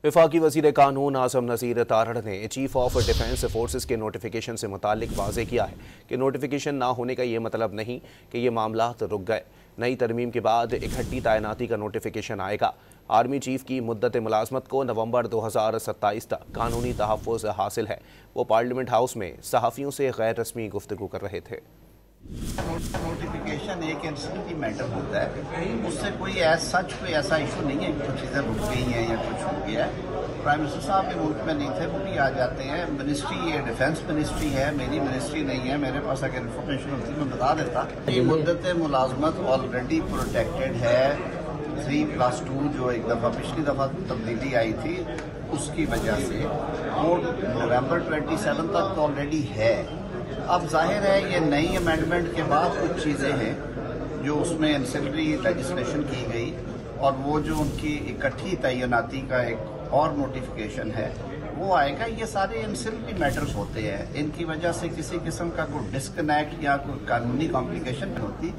वफाकी वज़ीर कानून आज़म नज़ीर तारड़ ने चीफ ऑफ डिफेंस फोर्सेस के नोटिफिकेशन से मुतालिक वाज़ेह किया है कि नोटिफिकेशन ना होने का ये मतलब नहीं कि ये मामलात रुक गए। नई तरमीम के बाद इकट्ठी तैनाती का नोटिफिकेशन आएगा। आर्मी चीफ की मुद्दत मुलाजमत को नवंबर 2027 तक कानूनी तहफ़्फ़ुज़ हासिल है। वो पार्लियामेंट हाउस में सहाफ़ियों से गैर रस्मी गुफ्तगू कर रहे थे। नोटिफिकेशन एक इंस्टेंटली मैटर होता है, उससे कोई ऐसा इशू नहीं है कि कुछ चीज़ें रुक गई हैं या कुछ हो गया है। प्राइम मिनिस्टर साहब भी मुल्क में नहीं थे, वो भी आ जाते हैं। मिनिस्ट्री ये डिफेंस मिनिस्ट्री है, मेरी मिनिस्ट्री नहीं है। मेरे पास अगर इन्फॉर्मेशन होती मैं बता देता। ये मुद्दत मुलाजमत ऑलरेडी प्रोटेक्टेड है। 3+2 जो एक दफ़ा पिछली दफ़ा तब्दीली आई थी उसकी वजह से वो नवंबर 27 तक ऑलरेडी है। अब जाहिर है ये नई अमेंडमेंट के बाद कुछ चीज़ें हैं जो उसमें एंसिलरी लेजिस्लेशन की गई और वो जो उनकी इकट्ठी तैनाती का एक और नोटिफिकेशन है वो आएगा। ये सारे एंसिलरी मैटर्स होते हैं, इनकी वजह से किसी किस्म का कोई डिस्कनेक्ट या कोई कानूनी कॉम्प्लिकेशन नहीं होती।